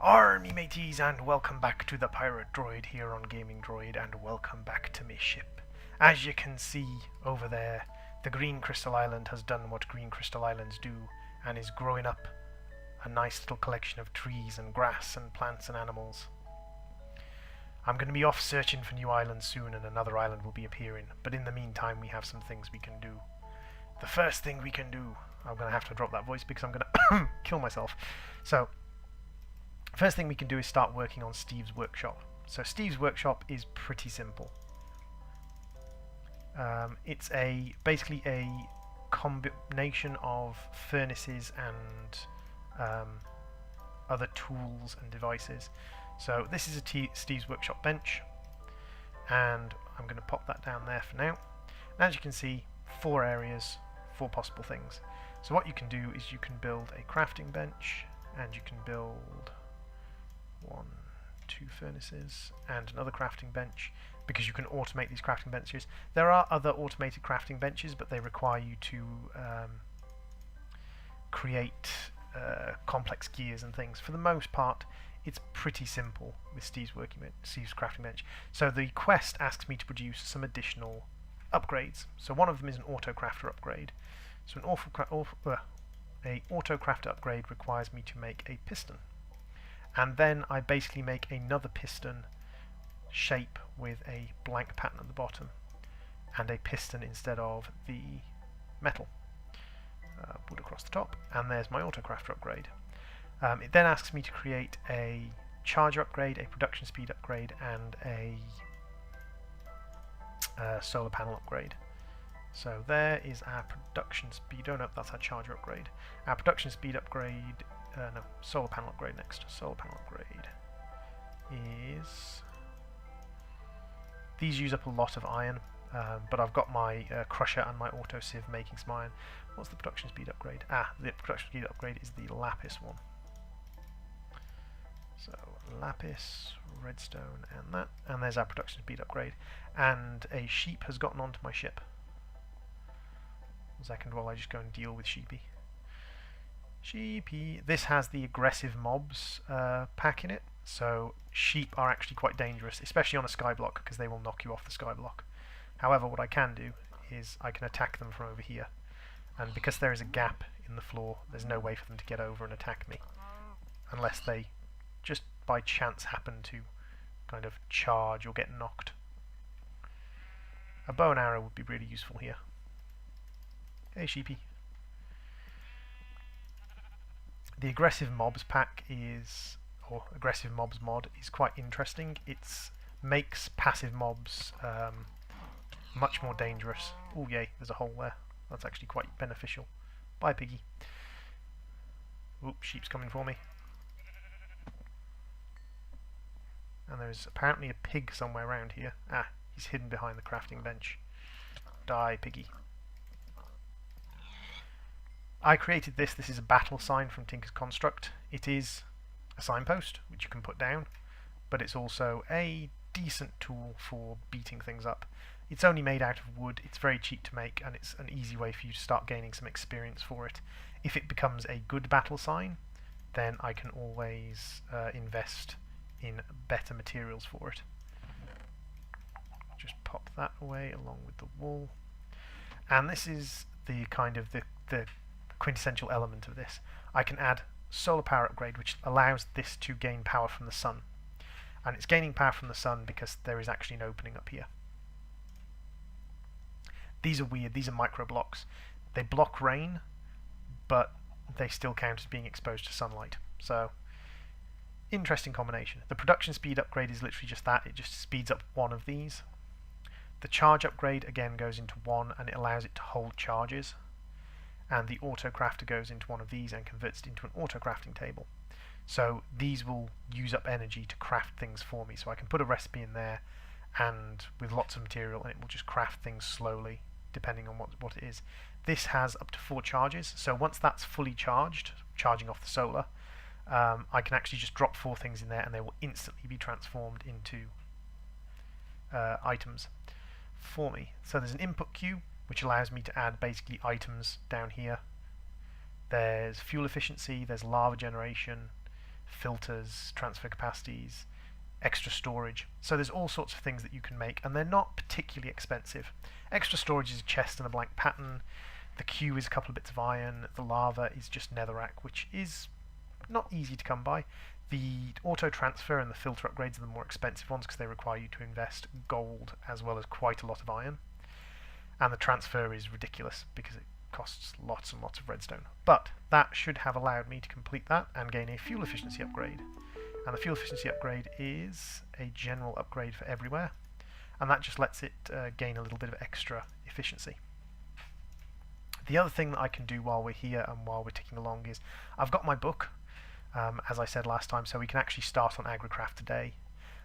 Army mateys, and welcome back to the Pirate Droid here on Gaming Droid, and welcome back to my ship. As you can see over there, the Green Crystal Island has done what Green Crystal Islands do, and is growing up a nice little collection of trees and grass and plants and animals. I'm going to be off searching for new islands soon, and another island will be appearing, but in the meantime we have some things we can do. The first thing we can do, I'm going to have to drop that voice because I'm going to kill myself. So, first thing we can do is start working on Steve's workshop. So Steve's workshop is pretty simple. It's basically a combination of furnaces and other tools and devices. So this is a Steve's workshop bench, and I'm going to pop that down there for now. And as you can see, 4 areas, 4 possible things. So what you can do is you can build a crafting bench, and you can build 1, 2 furnaces and another crafting bench, because you can automate these crafting benches. There are other automated crafting benches, but they require you to create complex gears and things. For the most part, it's pretty simple with Steve's crafting bench. So the quest asks me to produce some additional upgrades. So one of them is an auto crafter upgrade. So an auto crafter upgrade requires me to make a piston. And then I basically make another piston shape with a blank pattern at the bottom, and a piston instead of the metal. Wood across the top, and there's my autocrafter upgrade. It then asks me to create a charger upgrade, a production speed upgrade, and a solar panel upgrade. So there is our production speed. Oh no, that's our charger upgrade. Our production speed upgrade. No, solar panel upgrade next. Solar panel upgrade is... These use up a lot of iron, but I've got my crusher and my auto sieve making some iron. What's the production speed upgrade? The production speed upgrade is the lapis one. So lapis, redstone, and that. And there's our production speed upgrade. And a sheep has gotten onto my ship. 1 second while I just go and deal with Sheepy. Sheepy. This has the aggressive mobs pack in it, so sheep are actually quite dangerous, especially on a skyblock, because they will knock you off the skyblock. However, what I can do is I can attack them from over here, and because there is a gap in the floor, there's no way for them to get over and attack me, unless they just by chance happen to kind of charge or get knocked. A bow and arrow would be really useful here. Hey Sheepy. The aggressive mobs pack is, or aggressive mobs mod, is quite interesting. It makes passive mobs much more dangerous. Oh yay, there's a hole there. That's actually quite beneficial. Bye piggy. Oop, sheep's coming for me. And there's apparently a pig somewhere around here. Ah, he's hidden behind the crafting bench. Die piggy. I created this. This is a battle sign from Tinker's Construct. It is a signpost, which you can put down, but it's also a decent tool for beating things up. It's only made out of wood, it's very cheap to make, and it's an easy way for you to start gaining some experience for it. If it becomes a good battle sign, then I can always invest in better materials for it. Just pop that away along with the wool. And this is the kind of the quintessential element of this. I can add solar power upgrade, which allows this to gain power from the sun, and it's gaining power from the sun because there is actually an opening up here. These are weird. These are micro blocks. They block rain, but they still count as being exposed to sunlight. So interesting combination. The production speed upgrade is literally just that. It just speeds up one of these. The charge upgrade again goes into 1, and it allows it to hold charges. And the auto crafter goes into one of these and converts it into an auto crafting table. So these will use up energy to craft things for me. So I can put a recipe in there and with lots of material, and it will just craft things slowly depending on what it is. This has up to 4 charges, so once that's fully charged, charging off the solar, I can actually just drop 4 things in there and they will instantly be transformed into items for me. So there's an input queue, which allows me to add basically items down here. There's fuel efficiency, there's lava generation, filters, transfer capacities, extra storage. So there's all sorts of things that you can make, and they're not particularly expensive. Extra storage is a chest and a blank pattern. The Q is a couple of bits of iron. The lava is just netherrack, which is not easy to come by. The auto transfer and the filter upgrades are the more expensive ones because they require you to invest gold as well as quite a lot of iron. And the transfer is ridiculous because it costs lots and lots of redstone. But that should have allowed me to complete that and gain a fuel efficiency upgrade. And the fuel efficiency upgrade is a general upgrade for everywhere, and that just lets it gain a little bit of extra efficiency. The other thing that I can do while we're here and while we're ticking along is I've got my book, as I said last time, so we can actually start on AgriCraft today.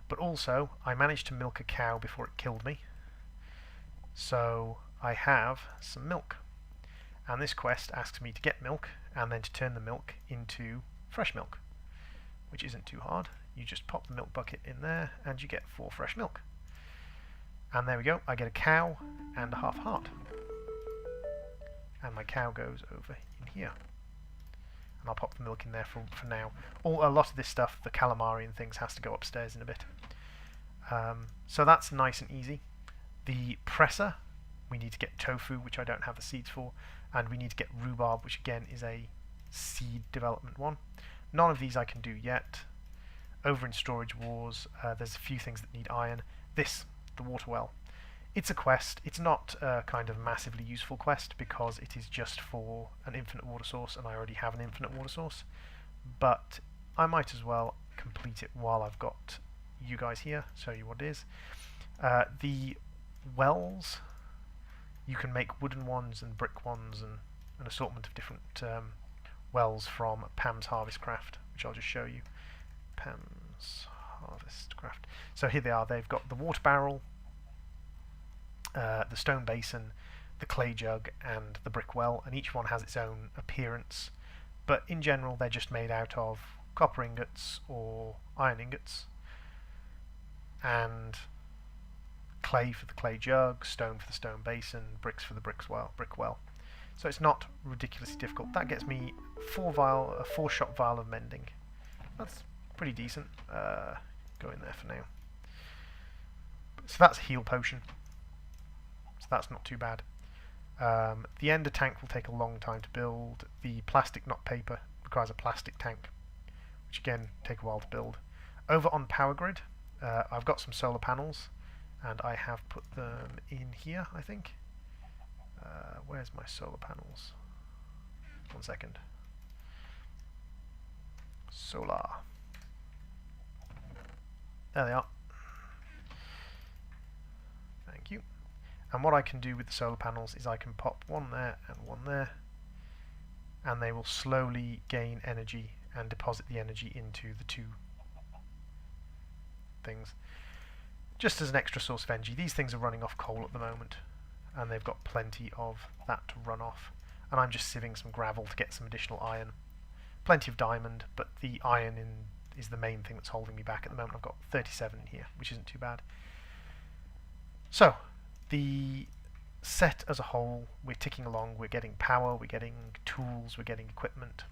But also, I managed to milk a cow before it killed me, so I have some milk. And this quest asks me to get milk and then to turn the milk into fresh milk, which isn't too hard. You just pop the milk bucket in there and you get 4 fresh milk. And there we go, I get a cow and a half heart. And my cow goes over in here. And I'll pop the milk in there for now. A lot of this stuff, the calamari and things, has to go upstairs in a bit. So that's nice and easy. The presser, we need to get tofu, which I don't have the seeds for, and we need to get rhubarb, which again is a seed development one. None of these I can do yet. Over in Storage Wars, there's a few things that need iron. This, the water well. It's a quest. It's not a kind of massively useful quest because it is just for an infinite water source, and I already have an infinite water source. But I might as well complete it while I've got you guys here, show you what it is. The wells, you can make wooden ones and brick ones and an assortment of different wells from Pam's Harvest Craft, which I'll just show you. Pam's Harvest Craft. So here they are. They've got the water barrel, the stone basin, the clay jug, and the brick well, and each one has its own appearance. But in general, they're just made out of copper ingots or iron ingots, and clay for the clay jug, stone for the stone basin, bricks for the brick well. So it's not ridiculously difficult. That gets me a 4-shot vial of mending. That's pretty decent. Go in there for now. So that's a heal potion. So that's not too bad. The ender tank will take a long time to build. The plastic, not paper, requires a plastic tank, which again take a while to build. Over on Power Grid, I've got some solar panels, and I have put them in here, I think. Where's my solar panels? 1 second. Solar. There they are. Thank you. And what I can do with the solar panels is I can pop one there and one there, and they will slowly gain energy and deposit the energy into the 2 things. Just as an extra source of energy. These things are running off coal at the moment, and they've got plenty of that to run off. And I'm just sieving some gravel to get some additional iron. Plenty of diamond, but the iron is the main thing that's holding me back at the moment. I've got 37 in here, which isn't too bad. So, the set as a whole, we're ticking along. We're getting power, we're getting tools, we're getting equipment.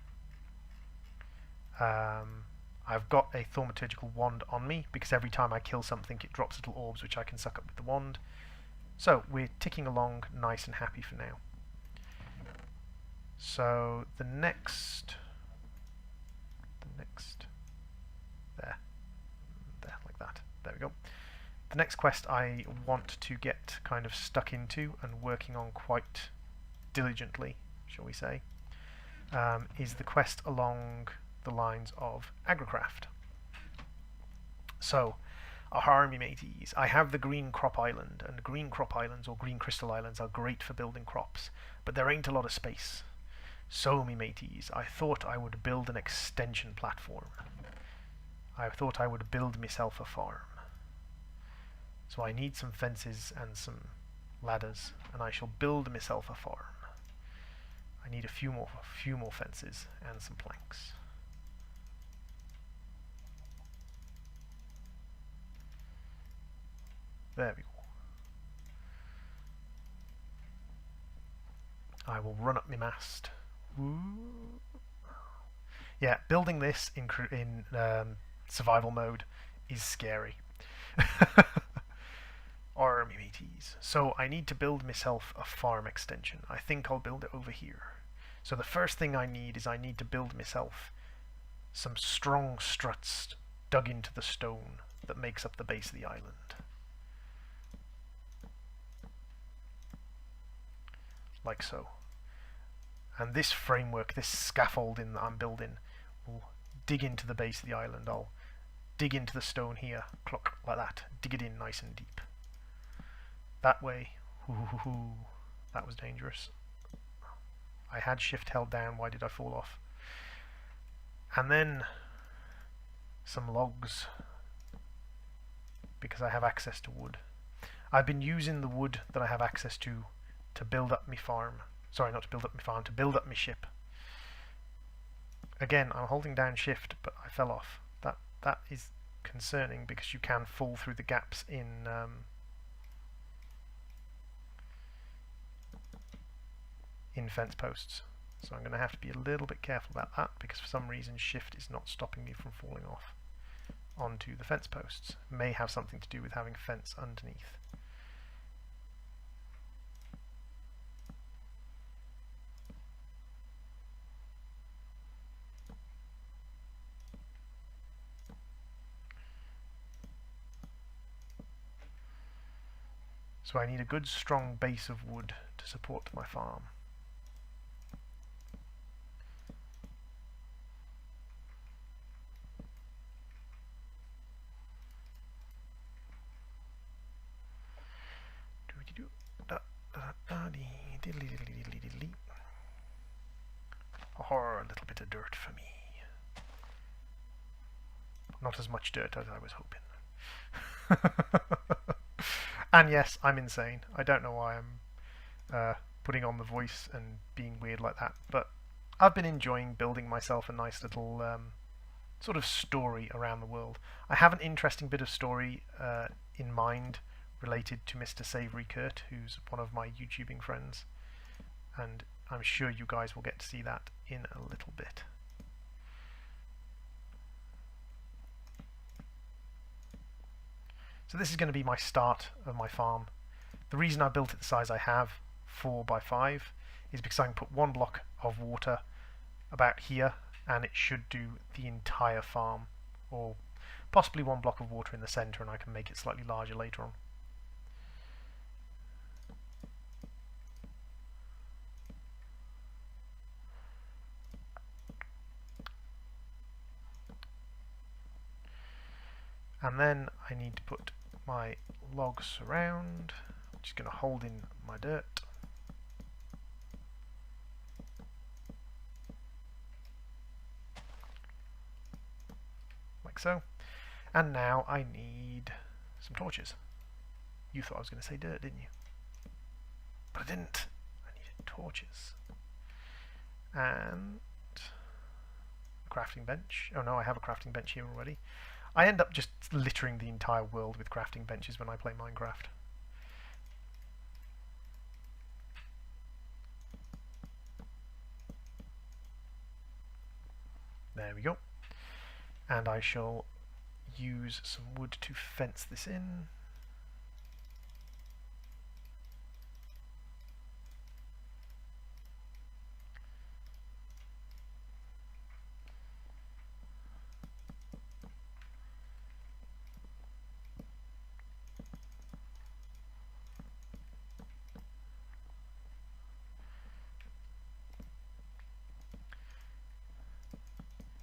I've got a thaumaturgical wand on me because every time I kill something it drops little orbs which I can suck up with the wand. So we're ticking along nice and happy for now. So the next there like that. There we go. The next quest I want to get kind of stuck into and working on quite diligently, shall we say, is the quest along the lines of AgriCraft. So, ahar me mateys, I have the Green Crop Island, and Green Crop Islands or Green Crystal Islands are great for building crops, but there ain't a lot of space. So, me mateys, I thought I would build an extension platform. I thought I would build myself a farm. So I need some fences and some ladders, and I shall build myself a farm. I need a few more fences and some planks. There we go. I will run up my mast. Woo. Yeah, building this in survival mode is scary. Army mateys. So I need to build myself a farm extension. I think I'll build it over here. So the first thing I need is I need to build myself some strong struts dug into the stone that makes up the base of the island. Like so. And this framework, this scaffolding that I'm building, will dig into the base of the island. I'll dig into the stone here, clock, like that. Dig it in nice and deep. That way. Ooh, that was dangerous. I had shift held down, why did I fall off? And then some logs, because I have access to wood. I've been using the wood that I have access to build up my farm. Sorry, not to build up my farm, to build up my ship. Again, I'm holding down shift, but I fell off. That is concerning because you can fall through the gaps in fence posts. So I'm going to have to be a little bit careful about that because for some reason shift is not stopping me from falling off onto the fence posts. May have something to do with having fence underneath. So I need a good strong base of wood to support my farm. Oh, a little bit of dirt for me. Not as much dirt as I was hoping. And yes, I'm insane. I don't know why I'm putting on the voice and being weird like that, but I've been enjoying building myself a nice little sort of story around the world. I have an interesting bit of story in mind related to Mr. Savory Kurt, who's one of my YouTubing friends, and I'm sure you guys will get to see that in a little bit. So this is going to be my start of my farm. The reason I built it the size I have, 4 by 5, is because I can put one block of water about here and it should do the entire farm, or possibly one block of water in the center, and I can make it slightly larger later on. And then I need to put my logs around. I'm just going to hold in my dirt. Like so. And now I need some torches. You thought I was going to say dirt, didn't you? But I didn't. I needed torches. And a crafting bench. Oh no, I have a crafting bench here already. I end up just littering the entire world with crafting benches when I play Minecraft. There we go. And I shall use some wood to fence this in.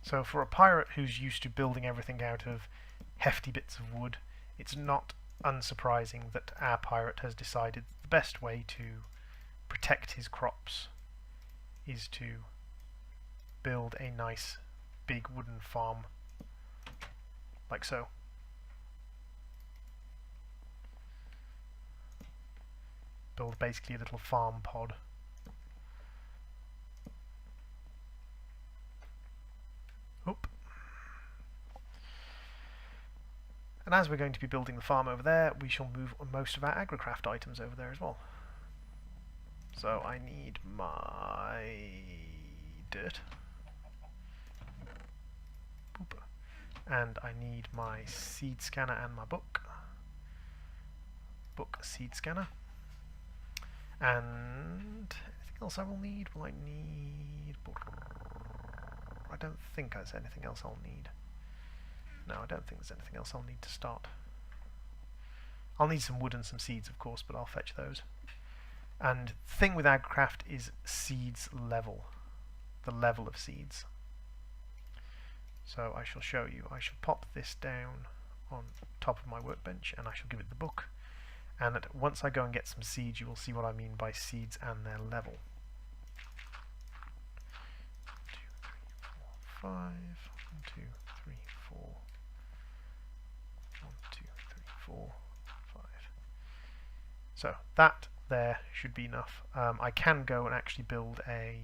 So for a pirate who's used to building everything out of hefty bits of wood, it's not unsurprising that our pirate has decided the best way to protect his crops is to build a nice big wooden farm, like so. Build basically a little farm pod. Oop. And as we're going to be building the farm over there, we shall move most of our agricraft items over there as well. So I need my dirt. and I need my seed scanner and my book. Book seed scanner. And anything else I will need? Will I need... I don't think there's anything else I'll need. No, I don't think there's anything else I'll need to start. I'll need some wood and some seeds, of course, but I'll fetch those. And the thing with Agricraft is seeds level. The level of seeds. So I shall show you. I shall pop this down on top of my workbench and I shall give it the book. And once I go and get some seeds, you will see what I mean by seeds and their level. 1, 2, 3, 4, 5. 1, 2, 3, 4. 1, 2, 3, 4, 5. So that there should be enough. I can go and actually build a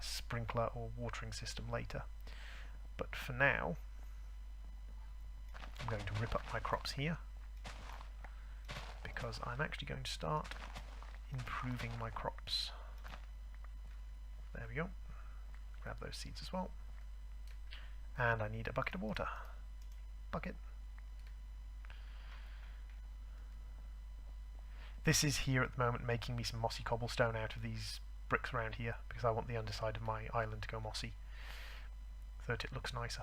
sprinkler or watering system later. But for now, I'm going to rip up my crops here, because I'm actually going to start improving my crops. There we go. Grab those seeds as well. And I need a bucket of water. Bucket. This is here at the moment making me some mossy cobblestone out of these bricks around here, because I want the underside of my island to go mossy, so that it looks nicer.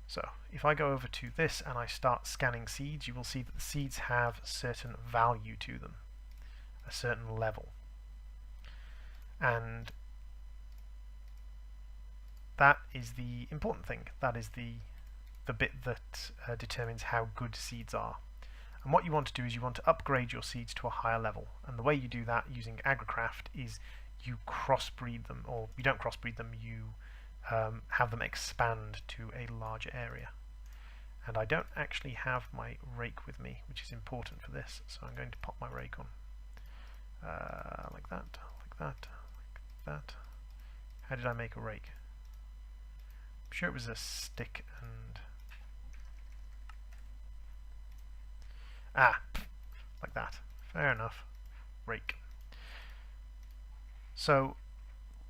So, if I go over to this and I start scanning seeds, you will see that the seeds have certain value to them, a certain level. And that is the important thing. That is the bit that determines how good seeds are. And what you want to do is you want to upgrade your seeds to a higher level. And the way you do that using Agricraft is you crossbreed them, or you don't crossbreed them, you have them expand to a larger area. And I don't actually have my rake with me, which is important for this, so I'm going to pop my rake on. Like that, like that, like that. How did I make a rake? I'm sure it was a stick and... like that. Fair enough. Rake. So,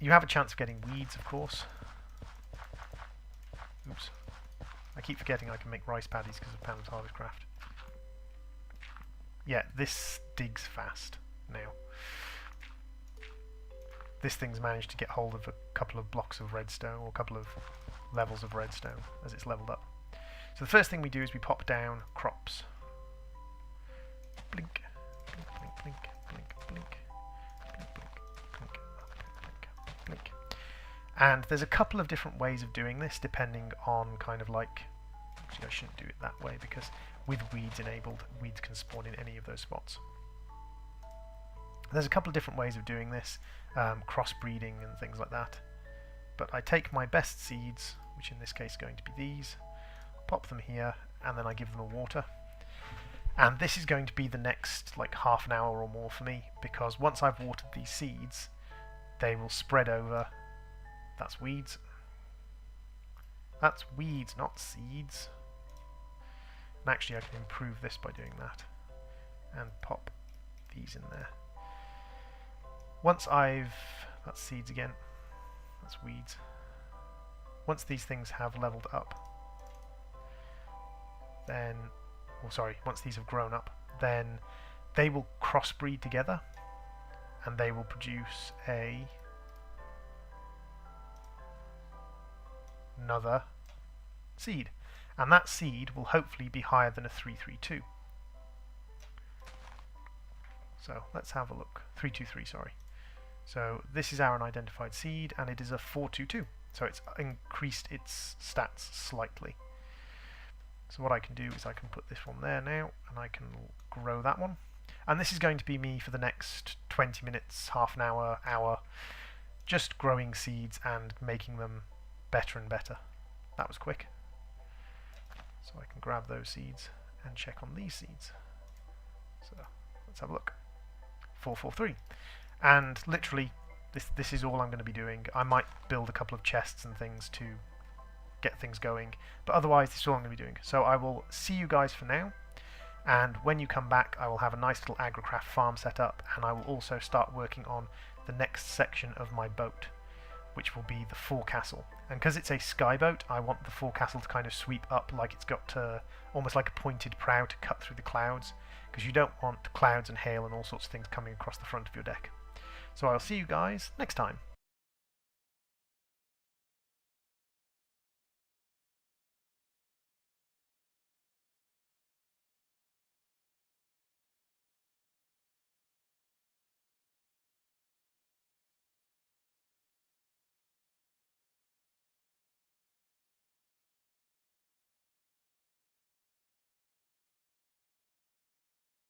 you have a chance of getting weeds, of course. Oops. I keep forgetting I can make rice paddies because of Pound's Harvestcraft. Yeah, this digs fast now. This thing's managed to get hold of a couple of blocks of redstone, or a couple of levels of redstone as it's leveled up. So the first thing we do is we pop down crops. Blink, blink, blink, blink, blink, blink, blink, blink, blink, blink, blink. And there's a couple of different ways of doing this depending on kind of like... Actually, I shouldn't do it that way because with weeds enabled, weeds can spawn in any of those spots. There's a couple of different ways of doing this, crossbreeding and things like that. But I take my best seeds, which in this case are going to be these, pop them here, and then I give them a water. And this is going to be the next like half an hour or more for me, because once I've watered these seeds, they will spread over. That's weeds. That's weeds, not seeds. And actually I can improve this by doing that. And pop these in there. Once I've... That's seeds again. That's weeds. Once these things have leveled up, then... Oh, sorry, once these have grown up, then they will crossbreed together and they will produce another seed. And that seed will hopefully be higher than a 332. So let's have a look. 323, sorry. So this is our unidentified seed and it is a 422. So it's increased its stats slightly. So what I can do is I can put this one there now, and I can grow that one. And this is going to be me for the next 20 minutes, half an hour, just growing seeds and making them better and better. That was quick. So I can grab those seeds and check on these seeds. So let's have a look. 443. And literally, this is all I'm going to be doing. I might build a couple of chests and things to get things going, but otherwise this is all I'm going to be doing. So I will see you guys for now, and when you come back I will have a nice little Agricraft farm set up, and I will also start working on the next section of my boat. which will be the forecastle. And because it's a skyboat, I want the forecastle to kind of sweep up like it's got almost like a pointed prow to cut through the clouds, because you don't want clouds and hail and all sorts of things coming across the front of your deck. So I'll see you guys next time.